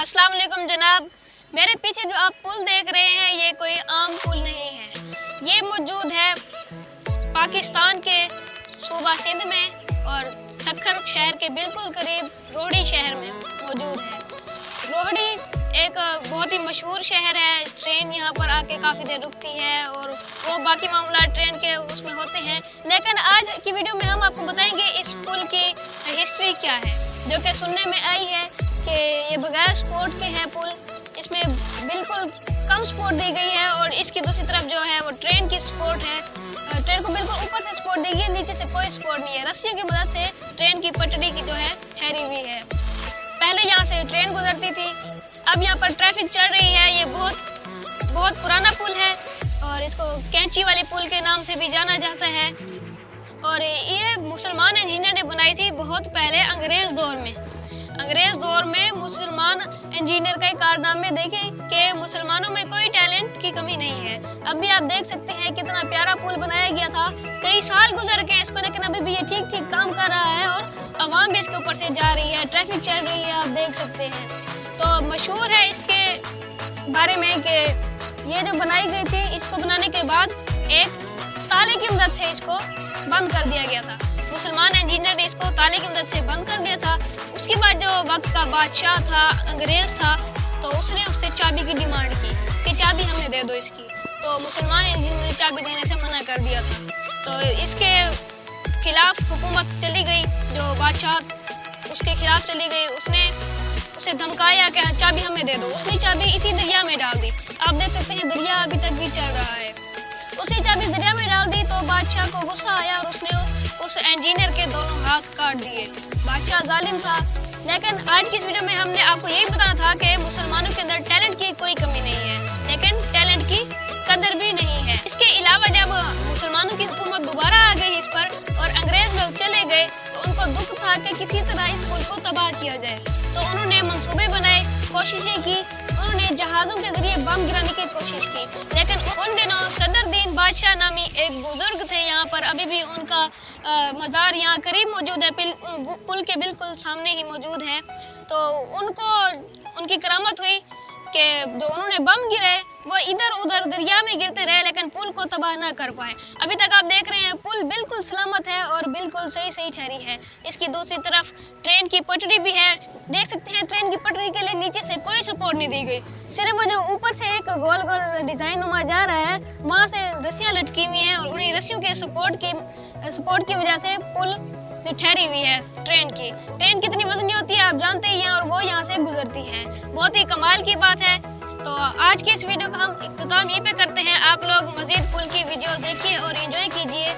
अस्सलाम वालेकुम जनाब। मेरे पीछे जो आप पुल देख रहे हैं ये कोई आम पुल नहीं है। ये मौजूद है पाकिस्तान के सूबा सिंध में और सक्खर शहर के बिल्कुल करीब रोहड़ी शहर में मौजूद है। रोहड़ी एक बहुत ही मशहूर शहर है। ट्रेन यहाँ पर आके काफ़ी देर रुकती है और वो बाकी मामला ट्रेन के उसमें होते हैं। लेकिन आज की वीडियो में हम आपको बताएंगे इस पुल की हिस्ट्री क्या है, जो कि सुनने में आई है कि ये बगैर सपोर्ट के है पुल। इसमें बिल्कुल कम सपोर्ट दी गई है और इसकी दूसरी तरफ जो है वो ट्रेन की सपोर्ट है। ट्रेन को बिल्कुल ऊपर से सपोर्ट दी गई है, नीचे से कोई सपोर्ट नहीं है। रस्सियों की मदद से ट्रेन की पटरी की जो है ठहरी हुई है। पहले यहाँ से ट्रेन गुजरती थी, अब यहाँ पर ट्रैफिक चल रही है। ये बहुत पुराना पुल है और इसको कैंची वाले पुल के नाम से भी जाना जाता है। और ये मुसलमान इंजीनियर ने बनाई थी बहुत पहले अंग्रेज़ दौर में मुसलमान इंजीनियर के कारनामे देखें कि मुसलमानों में कोई टैलेंट की कमी नहीं है। अब भी आप देख सकते हैं कितना प्यारा पुल बनाया गया था। कई साल गुजर गए इसको, लेकिन अभी भी ये ठीक काम कर रहा है और आवाम भी इसके ऊपर से जा रही है। ट्रैफिक चल रही है, आप देख सकते हैं। तो मशहूर है इसके बारे में कि ये जो बनाई गई थी, इसको बनाने के बाद एक ताले की मदद से इसको बंद कर दिया गया था। मुसलमान इंजीनियर ने इसको ताले की मदद से बंद कर दिया था। उसके बाद जो वक्त का बादशाह था, अंग्रेज़ था, तो उसने उससे चाबी की डिमांड की कि चाबी हमें दे दो इसकी। तो मुसलमान इंजीनियर ने चाबी देने से मना कर दिया था। तो इसके खिलाफ हुकूमत चली गई, जो बादशाह उसके खिलाफ चली गई। उसने उसे धमकाया कि चाबी हमें दे दो। उसने चाबी इसी दरिया में डाल दी। आप देख सकते हैं दरिया अभी तक भी चल रहा है। उसने चाबी दरिया में डाल दी तो बादशाह को गुस्सा आया और उसने उस इंजीनियर के दोनों हाथ काट दिए। बादशाह जालिम था। लेकिन आज की इस वीडियो में हमने आपको यही बताना था कि मुसलमानों के अंदर टैलेंट की कोई कमी नहीं है, लेकिन टैलेंट की कदर भी नहीं है। इसके अलावा जब मुसलमानों की हुकूमत दोबारा आ गई इस पर और अंग्रेज लोग चले गए तो उनको दुख था कि किसी तरह इस पुल को तबाह किया जाए। तो उन्होंने मंसूबे बनाए, कोशिशें की। उन्होंने जहाज़ों के जरिए बम गिराने की कोशिश की। लेकिन उन दिनों सदरुद्दीन बादशाह नामी एक बुजुर्ग थे यहाँ पर। अभी भी उनका मज़ार यहाँ करीब मौजूद है, पुल के बिल्कुल सामने ही मौजूद है। तो उनकी करामत हुई कि जो उन्होंने बम गिराए वो इधर उधर दरिया में गिरते रहे, लेकिन पुल को तबाह ना कर पाए। अभी तक आप देख रहे हैं पुल बिल्कुल सलामत है और बिल्कुल सही ठहरी है। इसकी दूसरी तरफ ट्रेन की पटरी भी है। देख सकते हैं ट्रेन की पटरी के लिए नीचे से कोई सपोर्ट नहीं दी गई। सिर्फ वो जो ऊपर से एक गोल गोल डिज़ाइन नुमा जा रहा है, वहाँ से रस्सियाँ लटकी हुई हैं और उन्हीं रस्सियों के सपोर्ट की वजह से पुल जो ठहरी हुई है। ट्रेन कितनी वजनी होती है आप जानते ही हैं, और वो यहाँ से गुजरती है। बहुत ही कमाल की बात है। तो आज की इस वीडियो का हम इख्तिताम यहीं पे करते हैं। आप लोग मज़ीद पुल की वीडियो देखिए और एंजॉय कीजिए।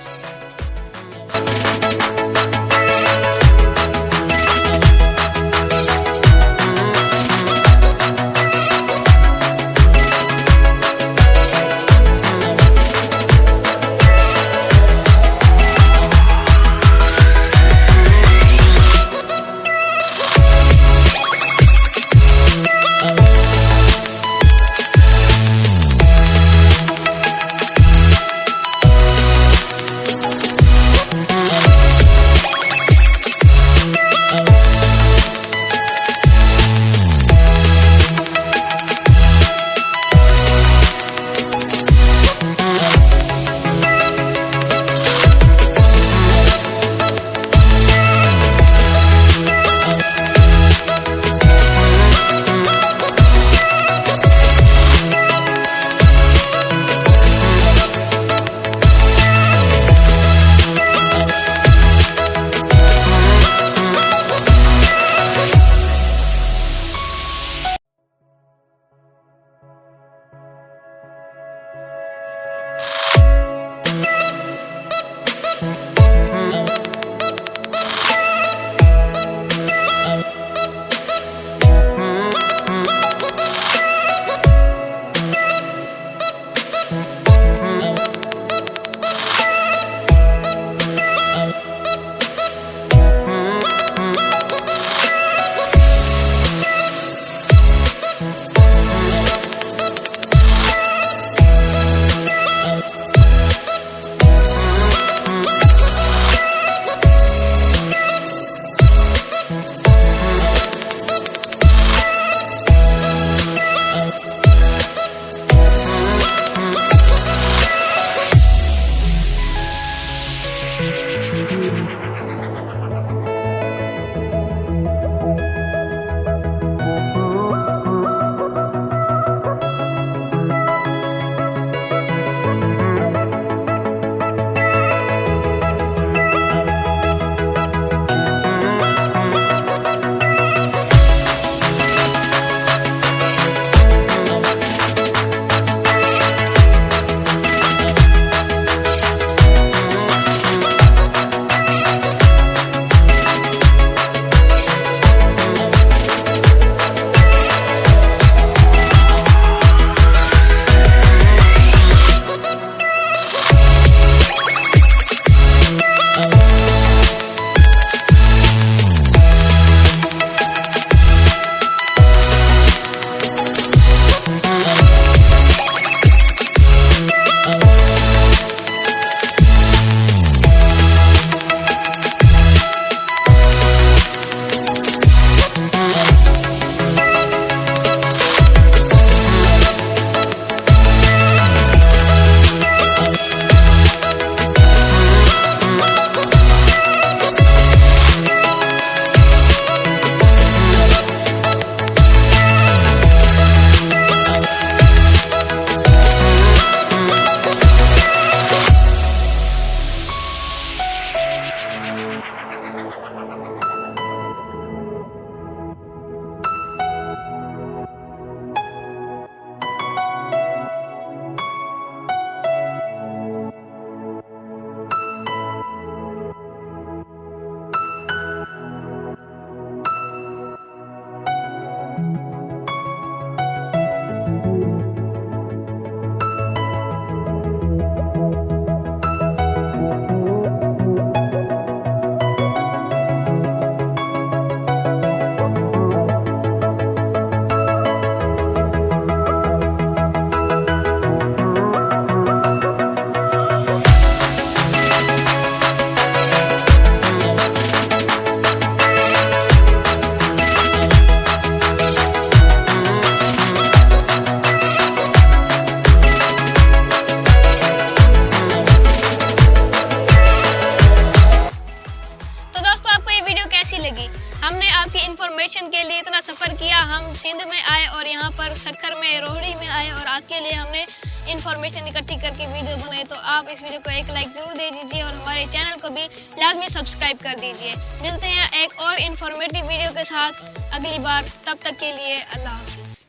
सफ़र किया, हम सिंध में आए और यहाँ पर सक्खर में, रोहड़ी में आए और आपके लिए हमने इन्फॉर्मेशन इकट्ठी करके वीडियो बनाई। तो आप इस वीडियो को एक लाइक ज़रूर दे दीजिए और हमारे चैनल को भी लाजमी सब्सक्राइब कर दीजिए। मिलते हैं एक और इन्फॉर्मेटिव वीडियो के साथ अगली बार, तब तक के लिए अल्लाह हाफ़िज़।